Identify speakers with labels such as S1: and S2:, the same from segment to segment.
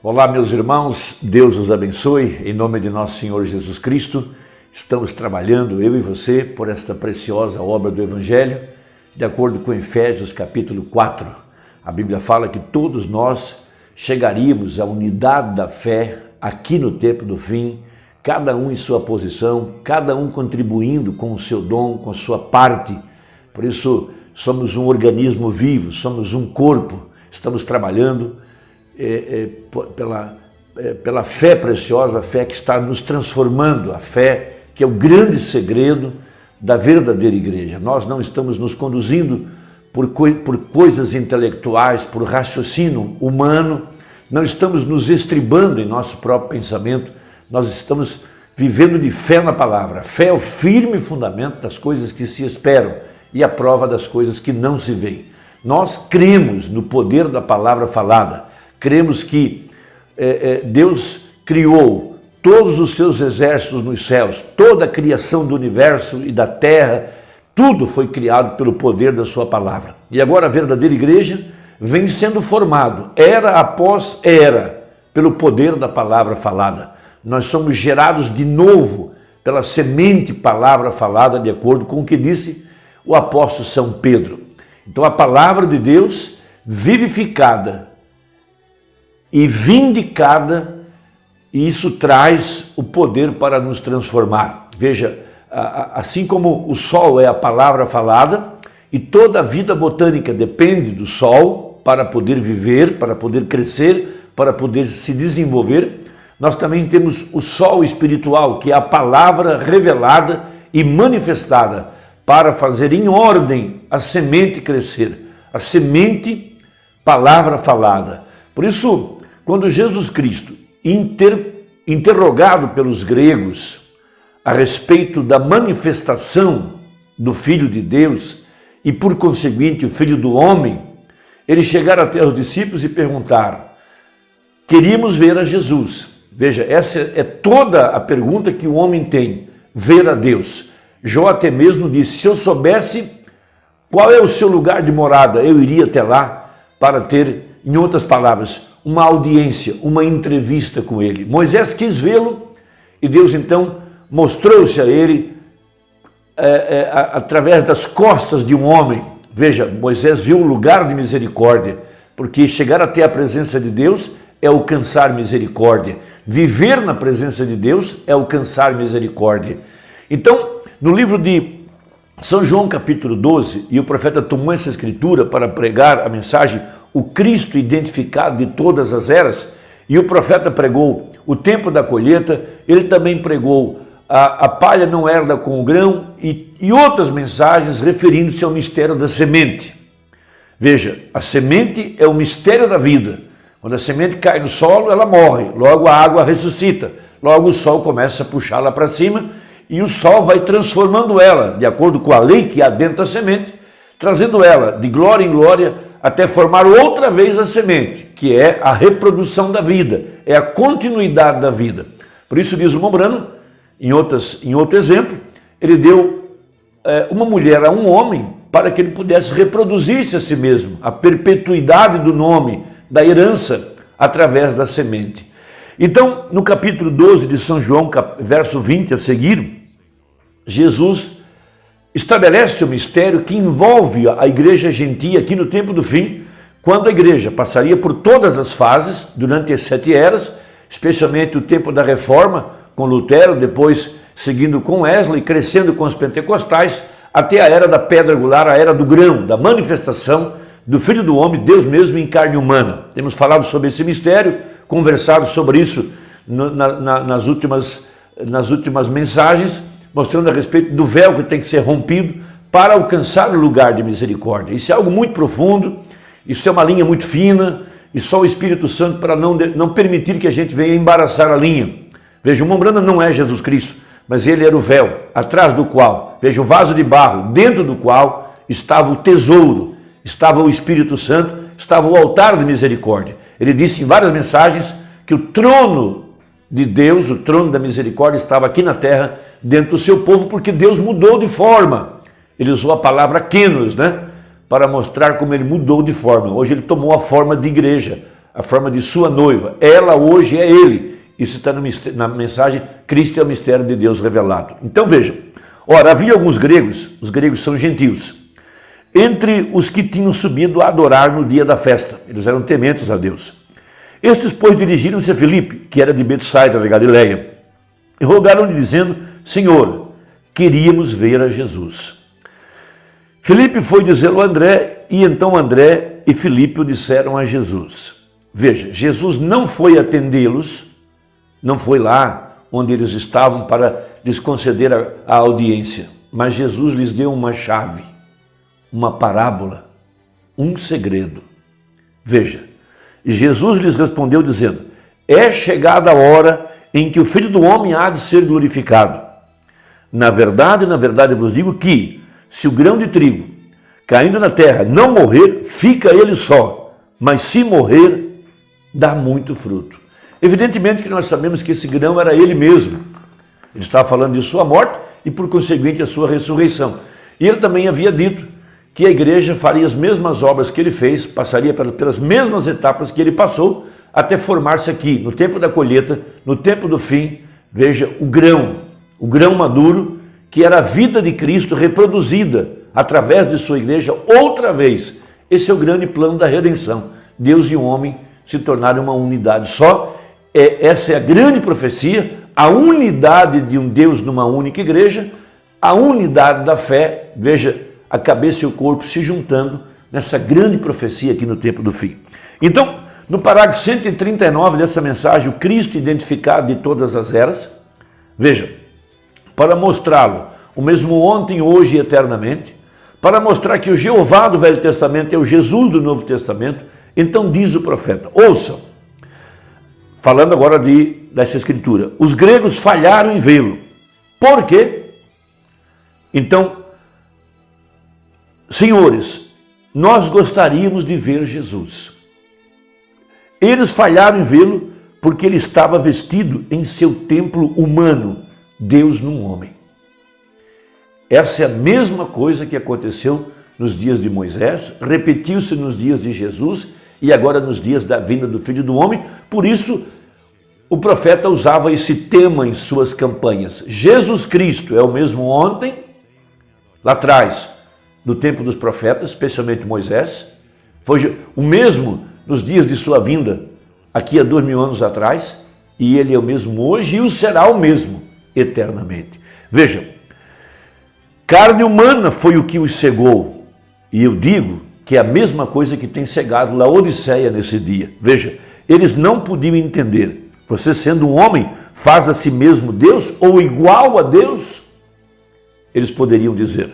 S1: Olá, meus irmãos, Deus os abençoe, em nome de nosso Senhor Jesus Cristo. Estamos trabalhando, eu e você, por esta preciosa obra do Evangelho, de acordo com Efésios capítulo 4. A Bíblia fala que todos nós chegaríamos à unidade da fé aqui no tempo do fim, cada um em sua posição, cada um contribuindo com o seu dom, com a sua parte. Por isso, somos um organismo vivo, somos um corpo, estamos trabalhando pela fé preciosa, a fé que está nos transformando, a fé que é o grande segredo da verdadeira igreja. Nós não estamos nos conduzindo por coisas intelectuais, por raciocínio humano, não estamos nos estribando em nosso próprio pensamento, nós estamos vivendo de fé na palavra. Fé é o firme fundamento das coisas que se esperam e a prova das coisas que não se veem. Nós cremos no poder da palavra falada. Cremos que Deus criou todos os seus exércitos nos céus, toda a criação do universo e da terra, tudo foi criado pelo poder da sua palavra. E agora a verdadeira igreja vem sendo formado, era após era, pelo poder da palavra falada. Nós somos gerados de novo pela semente palavra falada, de acordo com o que disse o apóstolo São Pedro. Então a palavra de Deus vivificada e vindicada, e isso traz o poder para nos transformar. Veja, assim como o sol é a palavra falada, e toda a vida botânica depende do sol para poder viver, para poder crescer, para poder se desenvolver, nós também temos o sol espiritual, que é a palavra revelada e manifestada para fazer em ordem a semente crescer, a semente palavra falada. Por isso, quando Jesus Cristo, interrogado pelos gregos a respeito da manifestação do Filho de Deus e, por conseguinte, o Filho do Homem, ele chegara até os discípulos e perguntar: queríamos ver a Jesus. Veja, essa é toda a pergunta que o homem tem, ver a Deus. Jó até mesmo disse: se eu soubesse qual é o seu lugar de morada, eu iria até lá para ter, em outras palavras, uma audiência, uma entrevista com ele. Moisés quis vê-lo e Deus então mostrou-se a ele através das costas de um homem. Veja, Moisés viu o lugar de misericórdia, porque chegar até a presença de Deus é alcançar misericórdia. Viver na presença de Deus é alcançar misericórdia. Então, no livro de São João capítulo 12, e o profeta tomou essa escritura para pregar a mensagem, o Cristo identificado de todas as eras, e o profeta pregou o tempo da colheita, ele também pregou a palha não herda com o grão e outras mensagens referindo-se ao mistério da semente. Veja, a semente é o mistério da vida. Quando a semente cai no solo, ela morre, logo a água ressuscita, logo o sol começa a puxá-la para cima e o sol vai transformando ela, de acordo com a lei que há dentro da semente, trazendo ela de glória em glória, até formar outra vez a semente, que é a reprodução da vida, é a continuidade da vida. Por isso diz o Mombrano, em outro exemplo, ele deu uma mulher a um homem para que ele pudesse reproduzir-se a si mesmo, a perpetuidade do nome, da herança, através da semente. Então, no capítulo 12 de São João, verso 20 a seguir, Jesus estabelece o mistério que envolve a igreja gentia aqui no tempo do fim, quando a igreja passaria por todas as fases, durante as 7 eras, especialmente o tempo da reforma, com Lutero, depois seguindo com Wesley, crescendo com os pentecostais, até a era da pedra angular, a era do grão, da manifestação do Filho do Homem, Deus mesmo em carne humana. Temos falado sobre esse mistério, conversado sobre isso nas últimas mensagens, mostrando a respeito do véu que tem que ser rompido para alcançar o lugar de misericórdia. Isso é algo muito profundo, isso é uma linha muito fina, e só o Espírito Santo para não permitir que a gente venha embaraçar a linha. Veja, o Mombrana não é Jesus Cristo, mas ele era o véu, atrás do qual, veja, o vaso de barro, dentro do qual estava o tesouro, estava o Espírito Santo, estava o altar de misericórdia. Ele disse em várias mensagens que o trono de Deus, o trono da misericórdia, estava aqui na terra, dentro do seu povo, porque Deus mudou de forma. Ele usou a palavra kenos, para mostrar como ele mudou de forma. Hoje ele tomou a forma de igreja, a forma de sua noiva. Ela hoje é ele. Isso está na mensagem, Cristo é o mistério de Deus revelado. Então veja, ora, havia alguns gregos, os gregos são gentios, entre os que tinham subido a adorar no dia da festa. Eles eram tementes a Deus. Estes, pois, dirigiram-se a Filipe, que era de Betsaida, da Galileia, e rogaram-lhe, dizendo, Senhor, queríamos ver a Jesus. Filipe foi dizê-lo a André, e então André e Filipe o disseram a Jesus. Veja, Jesus não foi atendê-los, não foi lá onde eles estavam para lhes conceder a audiência, mas Jesus lhes deu uma chave, uma parábola, um segredo. Veja, Jesus lhes respondeu dizendo, é chegada a hora em que o Filho do Homem há de ser glorificado. Na verdade vos digo que, se o grão de trigo caindo na terra não morrer, fica ele só, mas se morrer, dá muito fruto. Evidentemente que nós sabemos que esse grão era ele mesmo. Ele estava falando de sua morte e, por conseguinte, a sua ressurreição. E ele também havia dito que a igreja faria as mesmas obras que ele fez, passaria pelas mesmas etapas que ele passou, até formar-se aqui, no tempo da colheita, no tempo do fim. Veja, o grão maduro, que era a vida de Cristo reproduzida através de sua igreja outra vez. Esse é o grande plano da redenção. Deus e o homem se tornaram uma unidade só. Essa é a grande profecia, a unidade de um Deus numa única igreja, a unidade da fé, veja, a cabeça e o corpo se juntando nessa grande profecia aqui no tempo do fim. Então, no parágrafo 139 dessa mensagem, o Cristo identificado de todas as eras, veja, para mostrá-lo, o mesmo ontem, hoje e eternamente, para mostrar que o Jeová do Velho Testamento é o Jesus do Novo Testamento, então diz o profeta, ouçam, falando agora dessa escritura, os gregos falharam em vê-lo. Por quê? Então, senhores, nós gostaríamos de ver Jesus. Eles falharam em vê-lo porque ele estava vestido em seu templo humano, Deus num homem. Essa é a mesma coisa que aconteceu nos dias de Moisés, repetiu-se nos dias de Jesus e agora nos dias da vinda do Filho do Homem. Por isso, o profeta usava esse tema em suas campanhas. Jesus Cristo é o mesmo ontem, lá atrás, no tempo dos profetas, especialmente Moisés, foi o mesmo nos dias de sua vinda, aqui há 2000 anos atrás, e ele é o mesmo hoje e o será o mesmo eternamente. Vejam, carne humana foi o que os cegou, e eu digo que é a mesma coisa que tem cegado Laodiceia nesse dia. Veja, eles não podiam entender, você sendo um homem, faz a si mesmo Deus ou igual a Deus? Eles poderiam dizer.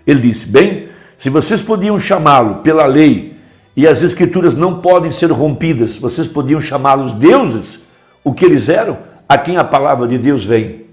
S1: Ele disse, bem, se vocês podiam chamá-lo pela lei e as escrituras não podem ser rompidas, vocês podiam chamá-los deuses, o que eles eram, a quem a palavra de Deus vem.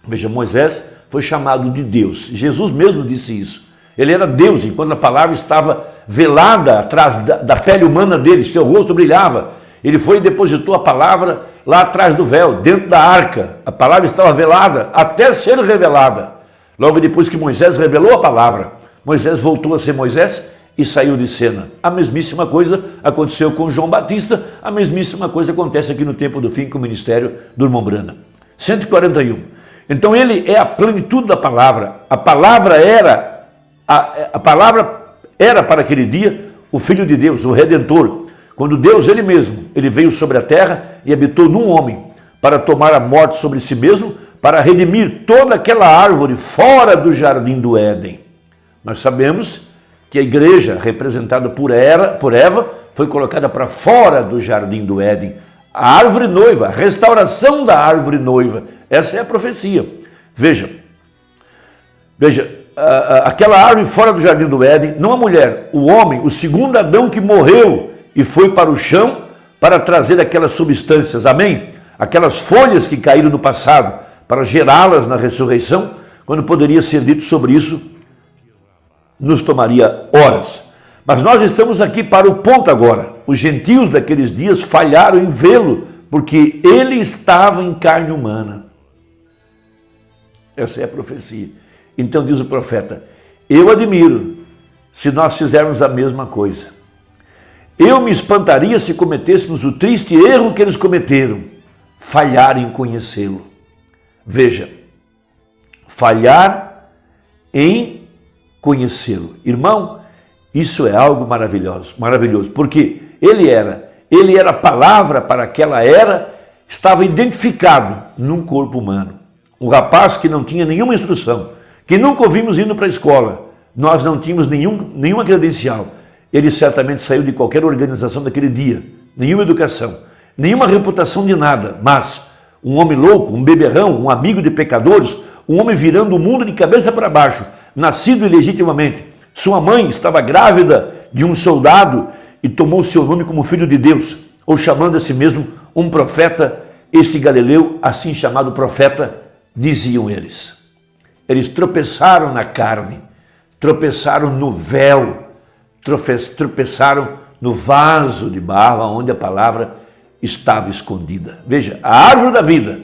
S1: Veja, Moisés foi chamado de Deus, Jesus mesmo disse isso. Ele era Deus, enquanto a palavra estava velada atrás da pele humana dele, seu rosto brilhava. Ele foi e depositou a palavra lá atrás do véu, dentro da arca. A palavra estava velada até ser revelada. Logo depois que Moisés revelou a palavra, Moisés voltou a ser Moisés e saiu de cena. A mesmíssima coisa aconteceu com João Batista, a mesmíssima coisa acontece aqui no tempo do fim com o ministério do irmão Branham. 141. Então ele é a plenitude da palavra. A palavra era para aquele dia o Filho de Deus, o Redentor. Quando Deus, ele mesmo, ele veio sobre a terra e habitou num homem para tomar a morte sobre si mesmo, para redimir toda aquela árvore fora do jardim do Éden. Nós sabemos que a igreja, representada por Eva, foi colocada para fora do jardim do Éden. A árvore noiva, a restauração da árvore noiva, essa é a profecia. Veja, aquela árvore fora do jardim do Éden, não a mulher, o homem, o segundo Adão que morreu e foi para o chão para trazer aquelas substâncias, amém? Aquelas folhas que caíram no passado, para gerá-las na ressurreição, quando poderia ser dito sobre isso, nos tomaria horas. Mas nós estamos aqui para o ponto agora. Os gentios daqueles dias falharam em vê-lo, porque ele estava em carne humana. Essa é a profecia. Então diz o profeta, eu admiro se nós fizermos a mesma coisa. Eu me espantaria se cometêssemos o triste erro que eles cometeram, falhar em conhecê-lo. Veja, falhar em conhecê-lo. Irmão, isso é algo maravilhoso, porque ele era a palavra para aquela era, estava identificado num corpo humano. Um rapaz que não tinha nenhuma instrução, que nunca ouvimos indo para a escola, nós não tínhamos nenhuma credencial. Ele certamente saiu de qualquer organização daquele dia, nenhuma educação, nenhuma reputação de nada, mas um homem louco, um beberrão, um amigo de pecadores, um homem virando o mundo de cabeça para baixo, nascido ilegitimamente. Sua mãe estava grávida de um soldado e tomou seu nome como filho de Deus, ou chamando a si mesmo um profeta, este Galileu, assim chamado profeta, diziam eles. Eles tropeçaram na carne, tropeçaram no véu, tropeçaram no vaso de barro onde a palavra estava escondida. Veja, a árvore da vida,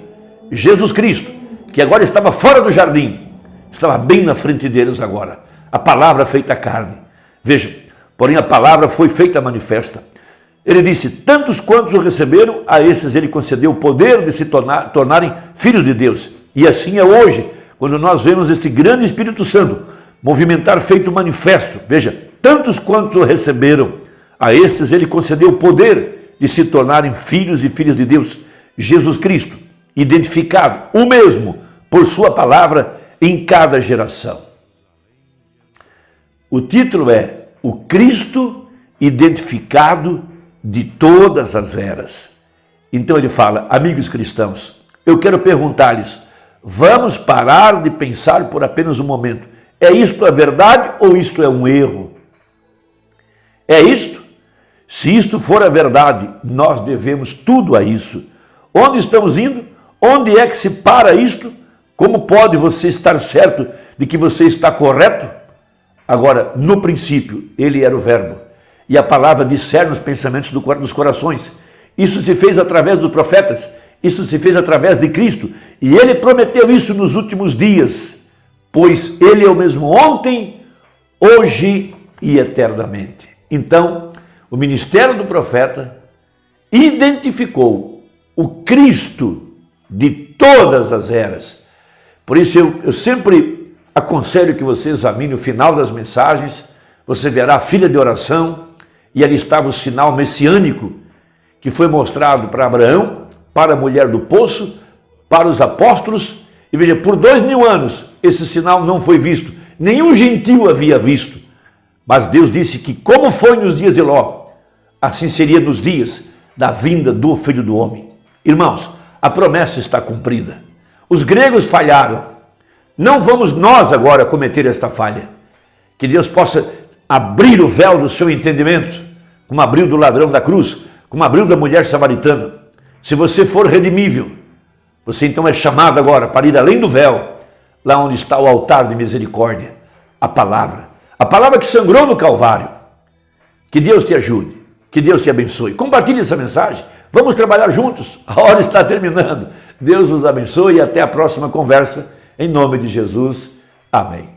S1: Jesus Cristo, que agora estava fora do jardim, estava bem na frente deles agora. A palavra feita carne. Veja, porém a palavra foi feita manifesta. Ele disse, tantos quantos o receberam, a esses ele concedeu o poder de se tornarem filhos de Deus. E assim é hoje, quando nós vemos este grande Espírito Santo movimentar feito manifesto. Veja, tantos quantos o receberam, a esses ele concedeu o poder de se tornarem filhos e filhas de Deus. Jesus Cristo, identificado, o mesmo, por sua palavra em cada geração. O título é O Cristo identificado de todas as eras. Então ele fala, amigos cristãos, eu quero perguntar-lhes, vamos parar de pensar por apenas um momento, é isto a verdade ou isto é um erro? É isto? Se isto for a verdade, nós devemos tudo a isso. Onde estamos indo? Onde é que se para isto? Como pode você estar certo de que você está correto? Agora, no princípio, ele era o verbo. E a palavra discerne os pensamentos dos corações. Isso se fez através dos profetas. Isso se fez através de Cristo. E ele prometeu isso nos últimos dias. Pois ele é o mesmo ontem, hoje e eternamente. Então, o ministério do profeta identificou o Cristo de todas as eras. Por isso eu sempre aconselho que você examine o final das mensagens, você verá a filha de oração, e ali estava o sinal messiânico que foi mostrado para Abraão, para a mulher do poço, para os apóstolos, e veja, por 2000 anos esse sinal não foi visto, nenhum gentil havia visto, mas Deus disse que como foi nos dias de Ló, assim seria nos dias da vinda do Filho do Homem. Irmãos, a promessa está cumprida. Os gregos falharam. Não vamos nós agora cometer esta falha. Que Deus possa abrir o véu do seu entendimento, como abriu do ladrão da cruz, como abriu da mulher samaritana. Se você for redimível, você então é chamado agora para ir além do véu, lá onde está o altar de misericórdia, a palavra que sangrou no Calvário. Que Deus te ajude, que Deus te abençoe. Compartilhe essa mensagem, vamos trabalhar juntos, a hora está terminando. Deus os abençoe e até a próxima conversa, em nome de Jesus, amém.